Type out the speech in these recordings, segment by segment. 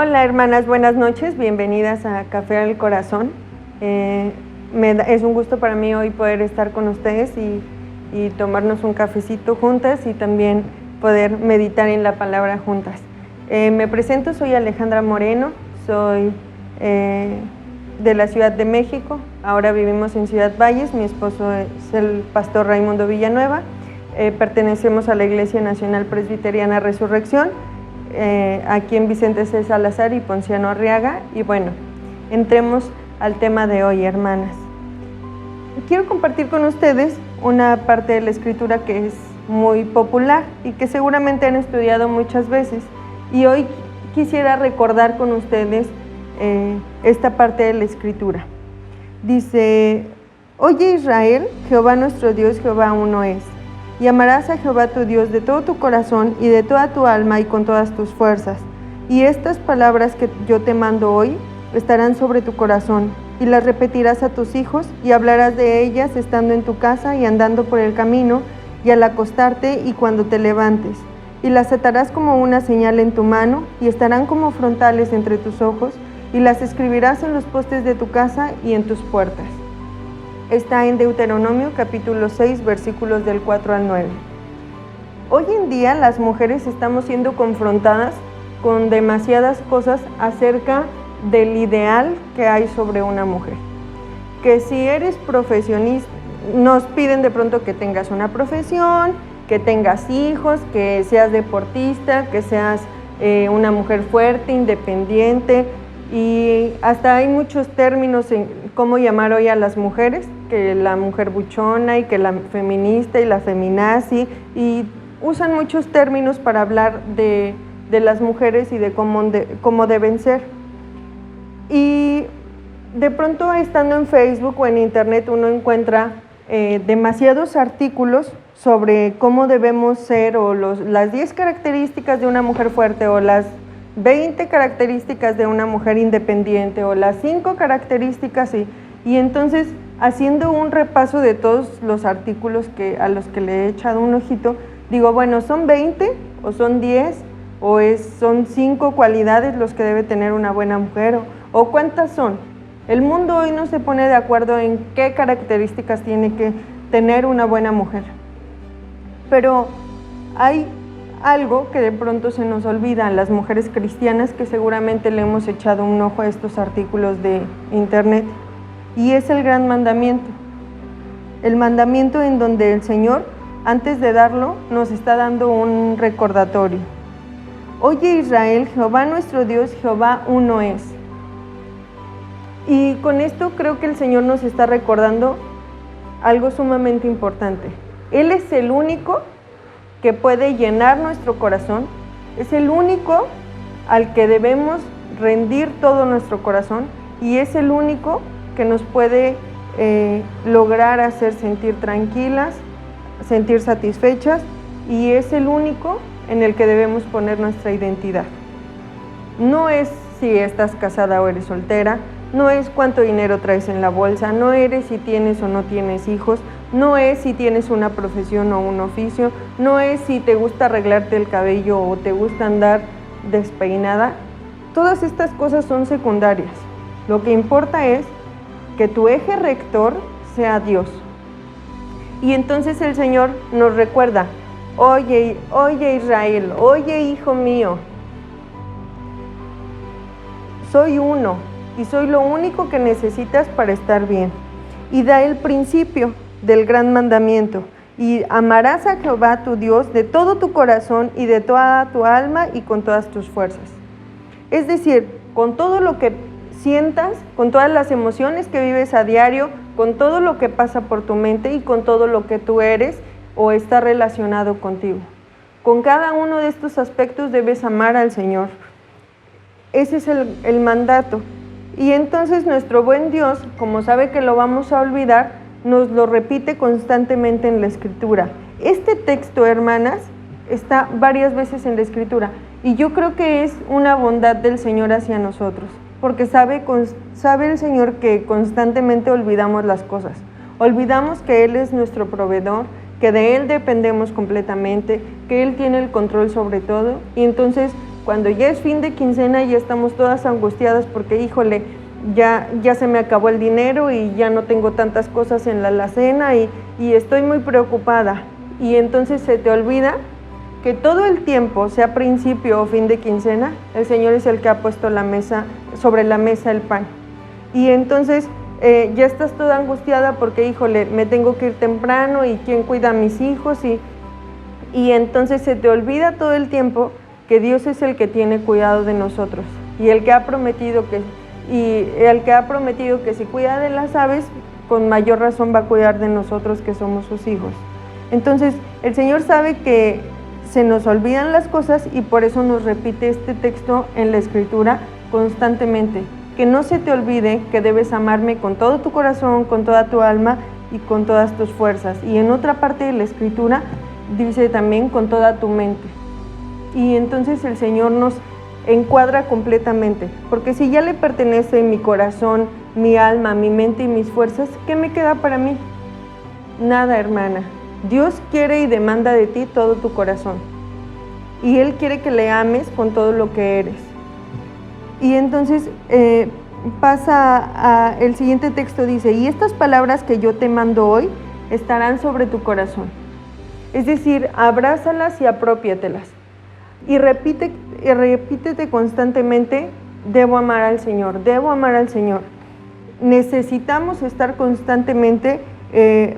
Hola hermanas, buenas noches, bienvenidas a Café al Corazón. Es un gusto para mí hoy poder estar con ustedes y tomarnos un cafecito juntas y también poder meditar en la palabra juntas. Me presento, soy Alejandra Moreno, soy de la Ciudad de México, ahora vivimos en Ciudad Valles, mi esposo es el pastor Raimundo Villanueva, pertenecemos a la Iglesia Nacional Presbiteriana Resurrección, aquí en Vicente C. Salazar y Ponciano Arriaga. Y bueno, entremos al tema de hoy, hermanas. Quiero compartir con ustedes una parte de la Escritura que es muy popular y que seguramente han estudiado muchas veces, y hoy quisiera recordar con ustedes esta parte de la Escritura. Dice: Oye Israel, Jehová nuestro Dios, Jehová uno es. Y amarás a Jehová tu Dios de todo tu corazón y de toda tu alma y con todas tus fuerzas. Y estas palabras que yo te mando hoy estarán sobre tu corazón, y las repetirás a tus hijos, y hablarás de ellas estando en tu casa y andando por el camino, y al acostarte y cuando te levantes. Y las atarás como una señal en tu mano, y estarán como frontales entre tus ojos, y las escribirás en los postes de tu casa y en tus puertas. Está en Deuteronomio capítulo 6, versículos del 4 al 9. Hoy en día las mujeres estamos siendo confrontadas con demasiadas cosas acerca del ideal que hay sobre una mujer. Que si eres profesionista, nos piden de pronto que tengas una profesión, que tengas hijos, que seas deportista, que seas una mujer fuerte, independiente, y hasta hay muchos términos en cómo llamar hoy a las mujeres, que la mujer buchona y que la feminista y la feminazi, y usan muchos términos para hablar de las mujeres y de cómo deben ser. Y de pronto, estando en Facebook o en internet, uno encuentra demasiados artículos sobre cómo debemos ser, o las 10 características de una mujer fuerte, o las 20 características de una mujer independiente, o las 5 características, y entonces, haciendo un repaso de todos los artículos a los que le he echado un ojito, digo, bueno, ¿son 20 o son 10 o son 5 cualidades los que debe tener una buena mujer, o cuántas son? El mundo hoy no se pone de acuerdo en qué características tiene que tener una buena mujer, pero hay algo que de pronto se nos olvida a las mujeres cristianas, que seguramente le hemos echado un ojo a estos artículos de internet, y es el gran mandamiento. El mandamiento en donde el Señor, antes de darlo, nos está dando un recordatorio. Oye Israel, Jehová nuestro Dios, Jehová uno es. Y con esto creo que el Señor nos está recordando algo sumamente importante. Él es el único que puede llenar nuestro corazón, es el único al que debemos rendir todo nuestro corazón, y es el único que nos puede lograr hacer sentir tranquilas, sentir satisfechas, y es el único en el que debemos poner nuestra identidad. No es si estás casada o eres soltera, no es cuánto dinero traes en la bolsa, no eres si tienes o no tienes hijos, no es si tienes una profesión o un oficio, no es si te gusta arreglarte el cabello o te gusta andar despeinada. Todas estas cosas son secundarias. Lo que importa es que tu eje rector sea Dios. Y entonces el Señor nos recuerda: oye Israel, oye hijo mío, soy uno y soy lo único que necesitas para estar bien. Y da el principio del gran mandamiento: y amarás a Jehová tu Dios de todo tu corazón y de toda tu alma y con todas tus fuerzas. Es decir, con todo lo que sientas, con todas las emociones que vives a diario, con todo lo que pasa por tu mente y con todo lo que tú eres o está relacionado contigo. Con cada uno de estos aspectos debes amar al Señor. Ese es el mandato. Y entonces nuestro buen Dios, como sabe que lo vamos a olvidar, nos lo repite constantemente en la Escritura. Este texto, hermanas, está varias veces en la Escritura, y yo creo que es una bondad del Señor hacia nosotros, porque sabe el Señor que constantemente olvidamos las cosas. Olvidamos que Él es nuestro proveedor, que de Él dependemos completamente, que Él tiene el control sobre todo, y entonces cuando ya es fin de quincena y ya estamos todas angustiadas porque, híjole, ya se me acabó el dinero y ya no tengo tantas cosas en la alacena y estoy muy preocupada. Y entonces se te olvida que todo el tiempo, sea principio o fin de quincena, el Señor es el que ha puesto sobre la mesa el pan. Y entonces ya estás toda angustiada porque, híjole, me tengo que ir temprano y quién cuida a mis hijos y entonces se te olvida todo el tiempo que Dios es el que tiene cuidado de nosotros y el que ha prometido que si cuida de las aves, con mayor razón va a cuidar de nosotros que somos sus hijos. Entonces, el Señor sabe que se nos olvidan las cosas y por eso nos repite este texto en la Escritura constantemente. Que no se te olvide que debes amarme con todo tu corazón, con toda tu alma y con todas tus fuerzas. Y en otra parte de la Escritura dice también con toda tu mente. Y entonces el Señor nos encuadra completamente, porque si ya le pertenece mi corazón, mi alma, mi mente y mis fuerzas, ¿qué me queda para mí? Nada, hermana. Dios quiere y demanda de ti todo tu corazón y Él quiere que le ames con todo lo que eres. Y entonces pasa el siguiente texto, dice, y estas palabras que yo te mando hoy estarán sobre tu corazón. Es decir, abrázalas y apropiatelas. Y repítete constantemente, debo amar al Señor, debo amar al Señor. Necesitamos estar constantemente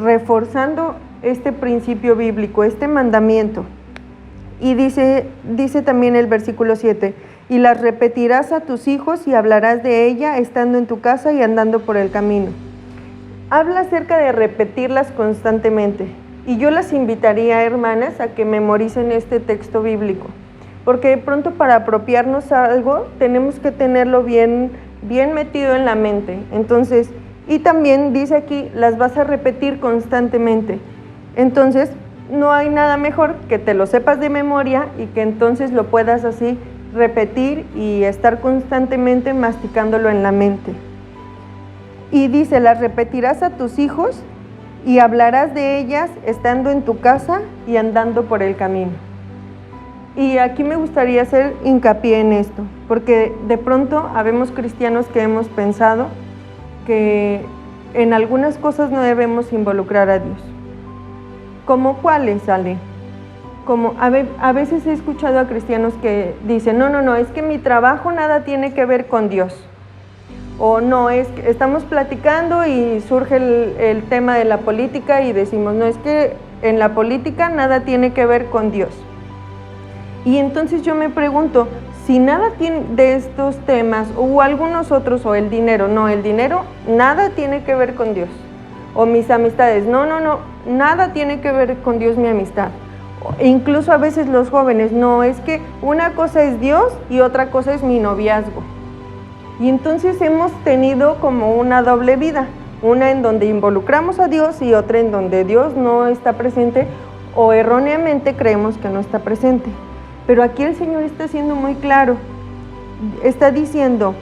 reforzando este principio bíblico, este mandamiento. Y dice también el versículo 7, y las repetirás a tus hijos y hablarás de ella estando en tu casa y andando por el camino. Habla acerca de repetirlas constantemente. Y yo las invitaría, hermanas, a que memoricen este texto bíblico. Porque de pronto para apropiarnos algo tenemos que tenerlo bien metido en la mente. Entonces, y también dice aquí, las vas a repetir constantemente. Entonces, no hay nada mejor que te lo sepas de memoria y que entonces lo puedas así repetir y estar constantemente masticándolo en la mente. Y dice, las repetirás a tus hijos y hablarás de ellas estando en tu casa y andando por el camino. Y aquí me gustaría hacer hincapié en esto, porque de pronto habemos cristianos que hemos pensado que en algunas cosas no debemos involucrar a Dios. ¿Cómo cuáles, Ale? Como a veces he escuchado a cristianos que dicen, no, es que mi trabajo nada tiene que ver con Dios. O no, es que estamos platicando y surge el tema de la política y decimos, no, es que en la política nada tiene que ver con Dios. Y entonces yo me pregunto, si nada tiene de estos temas o algunos otros, o el dinero, no, el dinero nada tiene que ver con Dios. O mis amistades, no, nada tiene que ver con Dios mi amistad. O incluso a veces los jóvenes, no, es que una cosa es Dios y otra cosa es mi noviazgo. Y entonces hemos tenido como una doble vida, una en donde involucramos a Dios y otra en donde Dios no está presente o erróneamente creemos que no está presente. Pero aquí el Señor está siendo muy claro, está diciendo,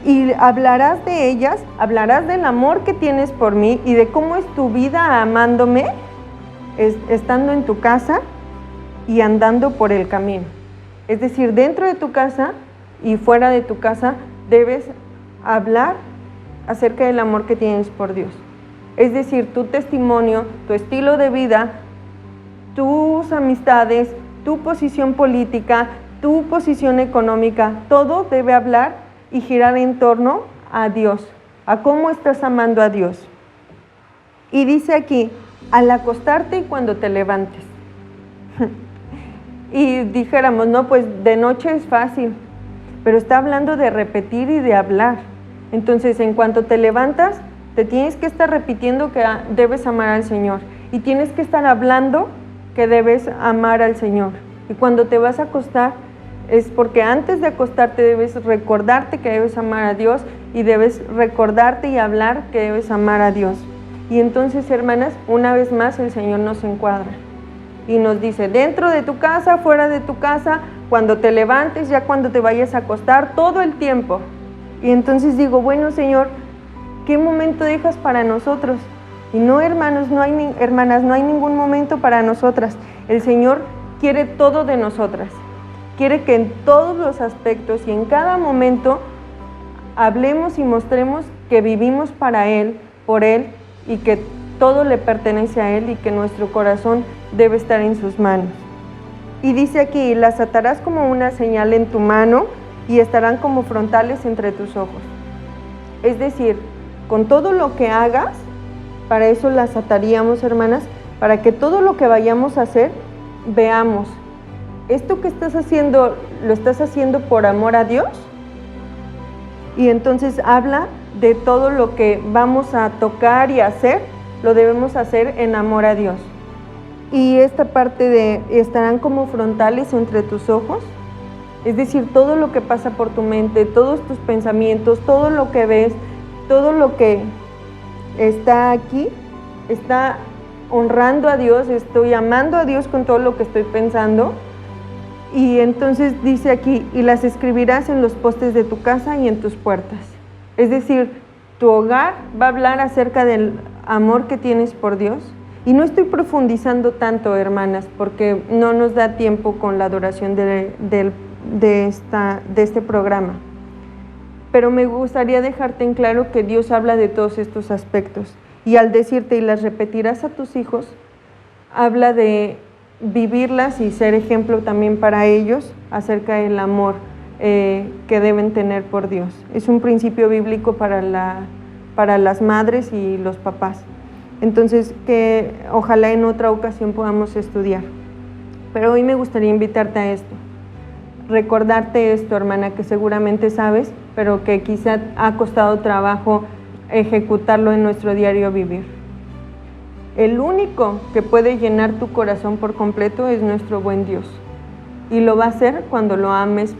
y hablarás de ellas, hablarás del amor que tienes por mí y de cómo es tu vida amándome, estando en tu casa y andando por el camino. Es decir, dentro de tu casa y fuera de tu casa debes hablar acerca del amor que tienes por Dios. Es decir, tu testimonio, tu estilo de vida, tus amistades, tu posición política, tu posición económica, todo debe hablar y girar en torno a Dios, a cómo estás amando a Dios. Y dice aquí, al acostarte y cuando te levantes. Y dijéramos, no, pues de noche es fácil, pero está hablando de repetir y de hablar. Entonces, en cuanto te levantas, te tienes que estar repitiendo que debes amar al Señor y tienes que estar hablando que debes amar al Señor. Y cuando te vas a acostar, es porque antes de acostarte debes recordarte que debes amar a Dios y debes recordarte y hablar que debes amar a Dios. Y entonces, hermanas, una vez más el Señor nos encuadra y nos dice, dentro de tu casa, fuera de tu casa, cuando te levantes, ya cuando te vayas a acostar, todo el tiempo. Y entonces digo, bueno, Señor, ¿qué momento dejas para nosotros? Y no, hermanos, hermanas, no hay ningún momento para nosotras. El Señor quiere todo de nosotras. quiere que en todos los aspectos y en cada momento hablemos y mostremos que vivimos para Él, por Él, y que todo le pertenece a Él y que nuestro corazón debe estar en sus manos. Y dice aquí, las atarás como una señal en tu mano y estarán como frontales entre tus ojos. Es decir, con todo lo que hagas, para eso las ataríamos, hermanas, para que todo lo que vayamos a hacer, veamos, ¿esto que estás haciendo, lo estás haciendo por amor a Dios? Y entonces habla de todo lo que vamos a tocar y hacer, lo debemos hacer en amor a Dios. Y esta parte de estarán como frontales entre tus ojos, es decir, todo lo que pasa por tu mente, todos tus pensamientos, todo lo que ves, todo lo que está aquí, está honrando a Dios, estoy amando a Dios con todo lo que estoy pensando. Y entonces dice aquí, y las escribirás en los postes de tu casa y en tus puertas. Es decir, tu hogar va a hablar acerca del amor que tienes por Dios. Y no estoy profundizando tanto, hermanas, porque no nos da tiempo con la adoración de este programa. Pero me gustaría dejarte en claro que Dios habla de todos estos aspectos. Y al decirte, y las repetirás a tus hijos, habla de vivirlas y ser ejemplo también para ellos acerca del amor que deben tener por Dios. Es un principio bíblico para las madres y los papás. Entonces, que ojalá en otra ocasión podamos estudiar. Pero hoy me gustaría invitarte a esto. Recordarte esto, hermana, que seguramente sabes, pero que quizá ha costado trabajo ejecutarlo en nuestro diario vivir. El único que puede llenar tu corazón por completo es nuestro buen Dios. Y lo va a hacer cuando lo ames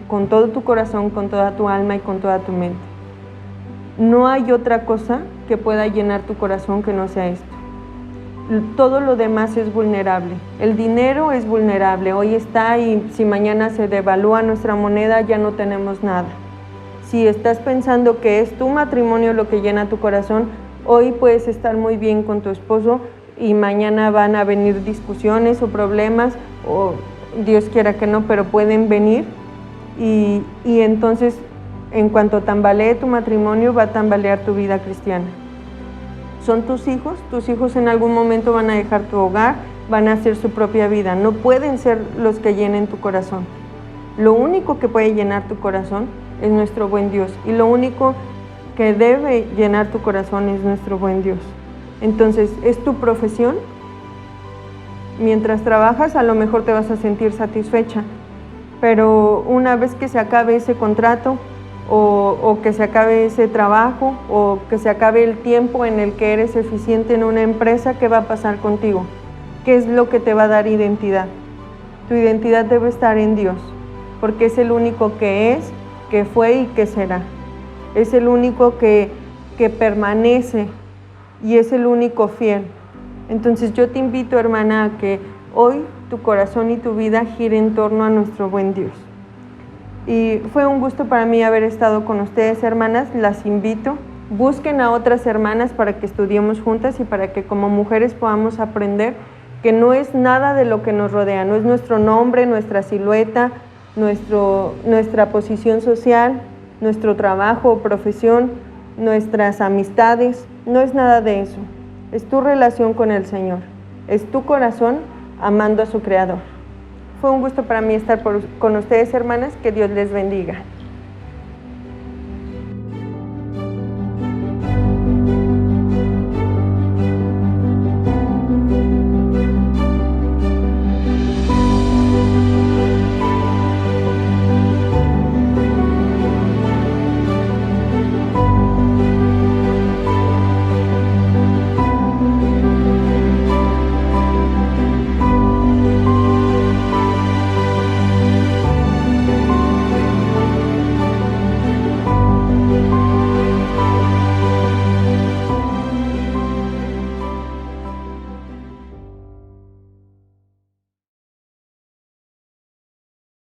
con todo tu corazón, con toda tu alma y con toda tu mente. No hay otra cosa que pueda llenar tu corazón que no sea esto. Todo lo demás es vulnerable. El dinero es vulnerable. Hoy está y si mañana se devalúa nuestra moneda ya no tenemos nada. Si estás pensando que es tu matrimonio lo que llena tu corazón, hoy puedes estar muy bien con tu esposo y mañana van a venir discusiones o problemas, o Dios quiera que no, pero pueden venir y entonces en cuanto tambalee tu matrimonio va a tambalear tu vida cristiana. Son tus hijos en algún momento van a dejar tu hogar, van a hacer su propia vida, no pueden ser los que llenen tu corazón. Lo único que puede llenar tu corazón es nuestro buen Dios y lo único que debe llenar tu corazón es nuestro buen Dios. Entonces, ¿es tu profesión? Mientras trabajas a lo mejor te vas a sentir satisfecha, pero una vez que se acabe ese contrato o que se acabe ese trabajo o que se acabe el tiempo en el que eres eficiente en una empresa, ¿qué va a pasar contigo? ¿Qué es lo que te va a dar identidad? Tu identidad debe estar en Dios, porque es el único que es, que fue y que será. Es el único que permanece y es el único fiel. Entonces yo te invito, hermana, a que hoy tu corazón y tu vida gire en torno a nuestro buen Dios. Y fue un gusto para mí haber estado con ustedes, hermanas. Las invito, busquen a otras hermanas para que estudiemos juntas y para que como mujeres podamos aprender que no es nada de lo que nos rodea, no es nuestro nombre, nuestra silueta, nuestra posición social, nuestro trabajo o profesión, nuestras amistades, no es nada de eso. Es tu relación con el Señor, es tu corazón amando a su Creador. Fue un gusto para mí estar con ustedes, hermanas, que Dios les bendiga.